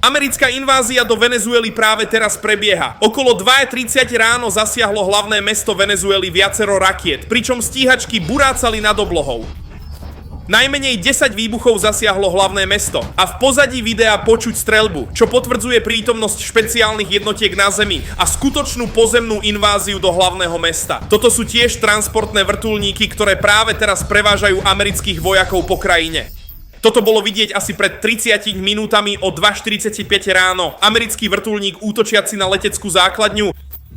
Americká invázia do Venezuely práve teraz prebieha. Okolo 2:30 ráno zasiahlo hlavné mesto Venezuely viacero rakiet, pričom stíhačky burácali nad oblohou. Najmenej 10 výbuchov zasiahlo hlavné mesto a v pozadí videa počuť streľbu, čo potvrdzuje prítomnosť špeciálnych jednotiek na zemi a skutočnú pozemnú inváziu do hlavného mesta. Toto sú tiež transportné vrtuľníky, ktoré práve teraz prevážajú amerických vojakov po krajine. Toto bolo vidieť asi pred 30 minútami o 2:45 ráno. Americký vrtuľník útočiaci na leteckú základňu.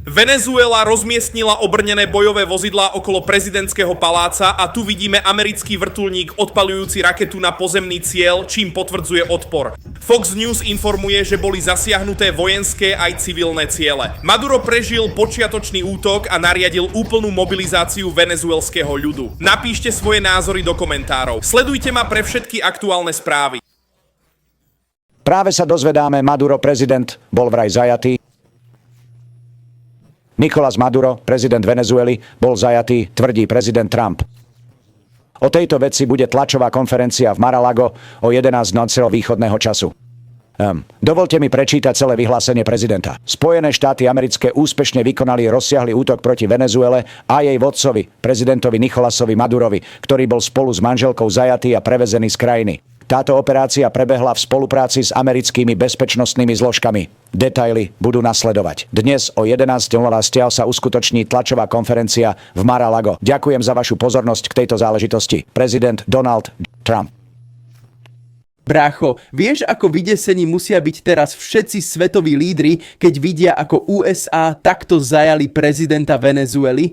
Venezuela rozmiestnila obrnené bojové vozidlá okolo prezidentského paláca a tu vidíme americký vrtuľník odpaľujúci raketu na pozemný cieľ, čím potvrdzuje odpor. Fox News informuje, že boli zasiahnuté vojenské aj civilné ciele. Maduro prežil počiatočný útok a nariadil úplnú mobilizáciu venezuelského ľudu. Napíšte svoje názory do komentárov. Sledujte ma pre všetky aktuálne správy. Práve sa dozvedáme, Maduro prezident bol vraj zajatý. Nicolás Maduro, prezident Venezuely, bol zajatý, tvrdí prezident Trump. O tejto veci bude tlačová konferencia v Mar-a-Lago o 11:00 východného času. Dovolte mi prečítať celé vyhlásenie prezidenta. Spojené štáty americké úspešne vykonali rozsiahly útok proti Venezuele a jej vodcovi, prezidentovi Nicolásovi Madurovi, ktorý bol spolu s manželkou zajatý a prevezený z krajiny. Táto operácia prebehla v spolupráci s americkými bezpečnostnými zložkami. Detaily budú nasledovať. Dnes o 11:00 sa uskutoční tlačová konferencia v Mar-a-Lago. Ďakujem za vašu pozornosť k tejto záležitosti. Prezident Donald Trump. Brácho, vieš, ako vydesení musia byť teraz všetci svetoví lídri, keď vidia, ako USA takto zajali prezidenta Venezuely?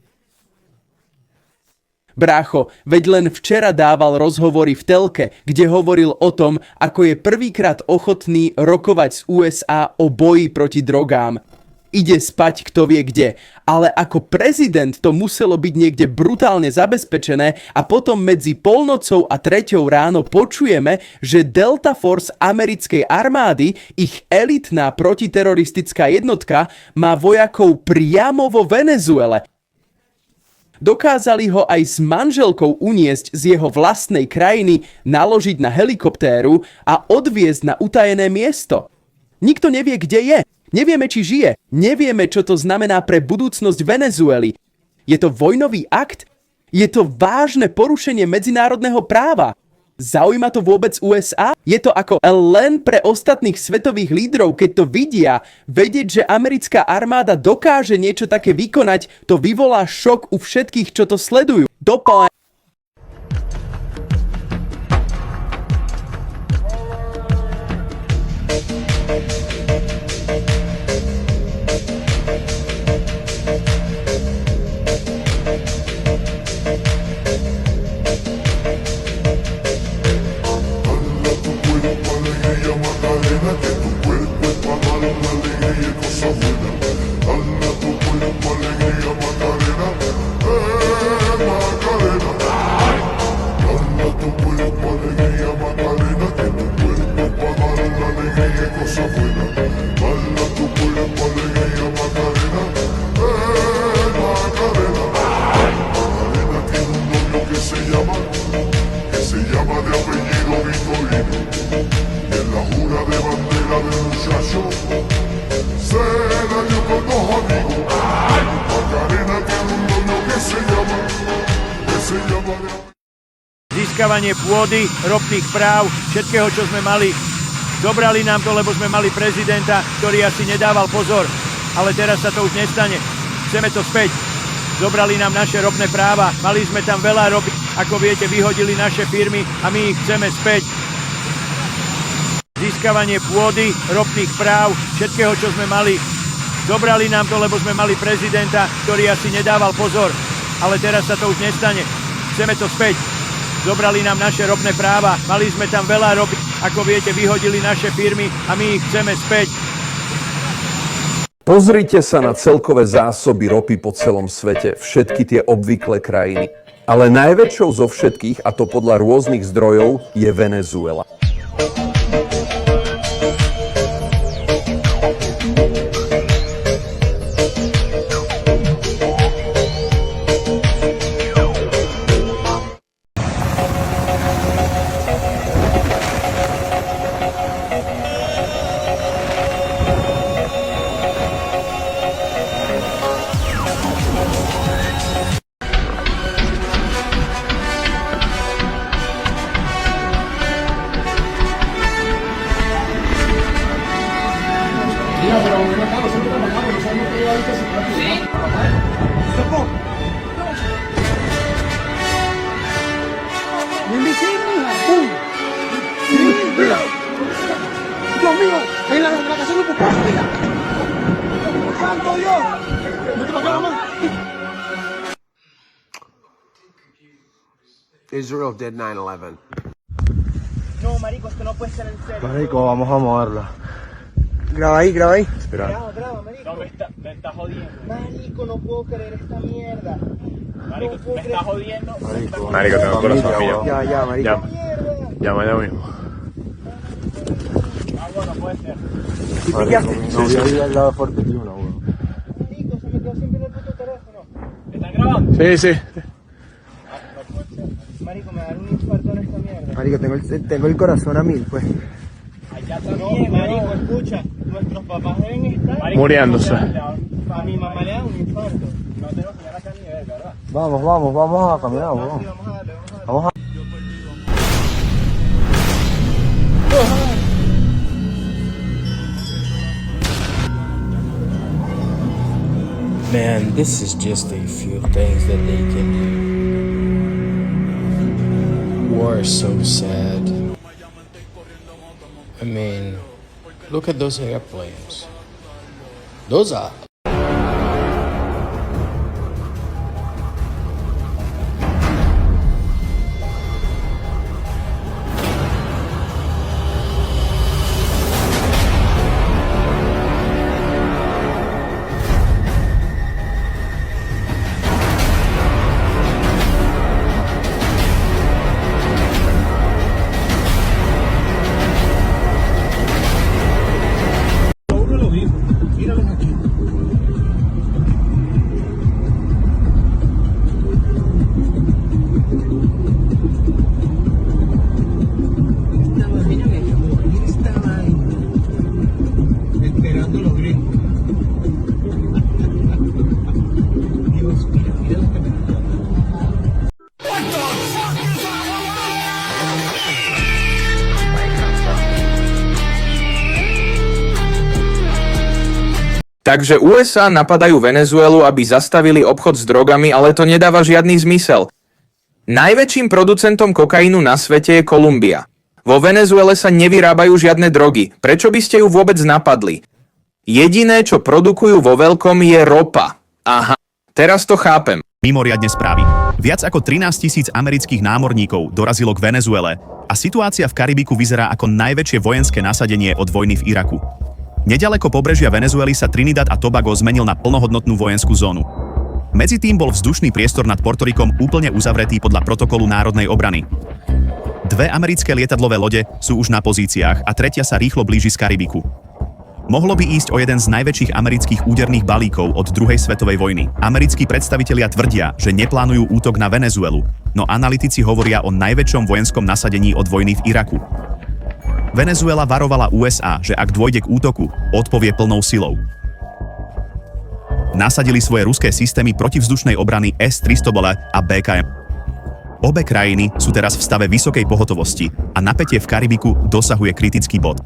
Brácho, veď len včera dával rozhovory v telke, kde hovoril o tom, ako je prvýkrát ochotný rokovať z USA o boji proti drogám. Ide spať kto vie kde, ale ako prezident to muselo byť niekde brutálne zabezpečené a potom medzi polnocou a 3:00 ráno počujeme, že Delta Force americkej armády, ich elitná protiteroristická jednotka, má vojakov priamo vo Venezuele. Dokázali ho aj s manželkou uniesť z jeho vlastnej krajiny, naložiť na helikoptéru a odviezť na utajené miesto. Nikto nevie, kde je. Nevieme, či žije. Nevieme, čo to znamená pre budúcnosť Venezuely. Je to vojnový akt? Je to vážne porušenie medzinárodného práva. Zaujíma to vôbec USA? Je to ako len pre ostatných svetových lídrov, keď to vidia, vedieť, že americká armáda dokáže niečo také vykonať, to vyvolá šok u všetkých, čo to sledujú. Získavanie pôdy, ropných práv, všetkého, čo sme mali. Zobrali nám to, lebo sme mali prezidenta, ktorý asi nedával pozor. Ale teraz sa to už nestane. Chceme to späť. Zobrali nám naše ropné práva. Mali sme tam veľa ropy. Ako viete, vyhodili naše firmy a my ich chceme späť. Získavanie pôdy, ropných práv, všetkého, čo sme mali. Zobrali nám to, lebo sme mali prezidenta, ktorý asi nedával pozor. Ale teraz sa to už nestane. Chceme to späť. Zobrali nám naše ropné práva, mali sme tam veľa ropy. Ako viete, vyhodili naše firmy a my ich chceme späť. Pozrite sa na celkové zásoby ropy po celom svete, všetky tie obvyklé krajiny. Ale najväčšou zo všetkých, a to podľa rôznych zdrojov, je Venezuela. Israel did 9/11. No, marico, esto no puede ser en serio. Marico, vamos a moverla. Graba ahí, graba ahí. Espera. Graba, marico. No, me está jodiendo. Marico, no puedo creer esta mierda. Marico, me está jodiendo. Marico, tengo el corazón mío. Ya, marico. Llama ya mismo. Ah, bueno, puede ser. ¿Y pillaste? No, voy a ir al lado de Fortitude, weón. Marico, se me quedó siempre en el puto teléfono. ¿Están grabando? Sí, sí. Marico, me da un infarto en esta mierda. Marico, tengo el corazón a 1000, pues. Allá también, marico, escucha. Nuestros papás deben estar... Muriéndose. A mi mamá le da un infarto. No tengo que llegar acá ni ver, ¿verdad? Vamos a caminar, Sí, weón. vamos a darle, Vamos a... Man, this is just a few things that they can do. War is so sad. I mean, look at those airplanes. Those are... Takže USA napadajú Venezuelu, aby zastavili obchod s drogami, ale to nedáva žiadny zmysel. Najväčším producentom kokainu na svete je Kolumbia. Vo Venezuele sa nevyrábajú žiadne drogy. Prečo by ste ju vôbec napadli? Jediné, čo produkujú vo veľkom, je ropa. Aha, teraz to chápem. Mimoriadne správy. Viac ako 13 000 amerických námorníkov dorazilo k Venezuele a situácia v Karibiku vyzerá ako najväčšie vojenské nasadenie od vojny v Iraku. Nedaleko pobrežia Venezuely sa Trinidad a Tobago zmenil na plnohodnotnú vojenskú zónu. Medzi tým bol vzdušný priestor nad Portorikom úplne uzavretý podľa protokolu národnej obrany. 2 americké lietadlové lode sú už na pozíciách a tretia sa rýchlo blíži z Karibiku. Mohlo by ísť o jeden z najväčších amerických úderných balíkov od druhej svetovej vojny. Americkí predstavitelia tvrdia, že neplánujú útok na Venezuelu, no analytici hovoria o najväčšom vojenskom nasadení od vojny v Iraku. Venezuela varovala USA, že ak dôjde k útoku, odpovie plnou silou. Nasadili svoje ruské systémy protivzdušnej obrany S-300 a BKM. Obe krajiny sú teraz v stave vysokej pohotovosti a napätie v Karibiku dosahuje kritický bod.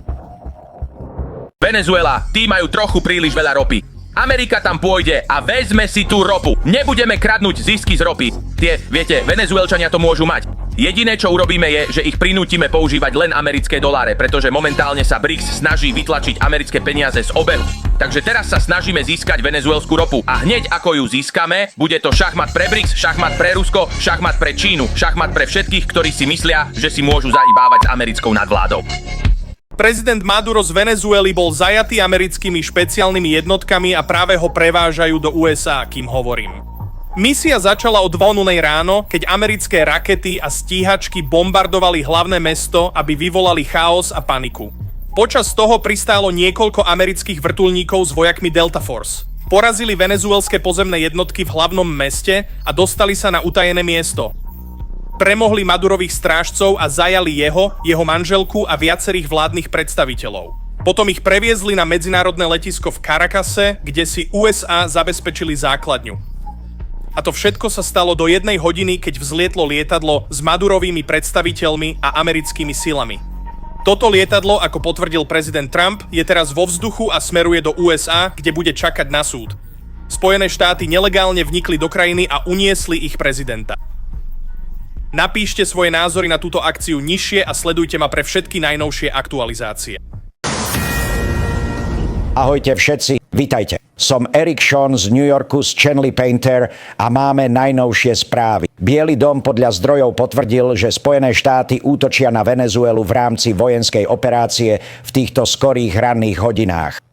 Venezuela, tí majú trochu príliš veľa ropy. Amerika tam pôjde a vezme si tú ropu. Nebudeme kradnúť zisky z ropy. Tie, viete, Venezuelčania to môžu mať. Jediné, čo urobíme je, že ich prinútime používať len americké doláre, pretože momentálne sa BRICS snaží vytlačiť americké peniaze z obehu. Takže teraz sa snažíme získať venezuelskú ropu a hneď ako ju získame, bude to šachmat pre BRICS, šachmat pre Rusko, šachmat pre Čínu, šachmat pre všetkých, ktorí si myslia, že si môžu zaibávať s americkou nadvládou. Prezident Maduro z Venezuely bol zajatý americkými špeciálnymi jednotkami a práve ho prevážajú do USA, kým hovorím. Misia začala od 2:00 ráno, keď americké rakety a stíhačky bombardovali hlavné mesto, aby vyvolali chaos a paniku. Počas toho pristálo niekoľko amerických vrtuľníkov s vojakmi Delta Force. Porazili venezuelské pozemné jednotky v hlavnom meste a dostali sa na utajené miesto. Premohli Madurových strážcov a zajali jeho manželku a viacerých vládnych predstaviteľov. Potom ich previezli na medzinárodné letisko v Caracase, kde si USA zabezpečili základňu. A to všetko sa stalo do 1 hodiny, keď vzlietlo lietadlo s Madurovými predstaviteľmi a americkými silami. Toto lietadlo, ako potvrdil prezident Trump, je teraz vo vzduchu a smeruje do USA, kde bude čakať na súd. Spojené štáty nelegálne vnikli do krajiny a uniesli ich prezidenta. Napíšte svoje názory na túto akciu nižšie a sledujte ma pre všetky najnovšie aktualizácie. Ahojte všetci, vitajte. Som Eric Sean z New Yorku z Chanley Painter a máme najnovšie správy. Biely dom podľa zdrojov potvrdil, že Spojené štáty útočia na Venezuelu v rámci vojenskej operácie v týchto skorých ranných hodinách.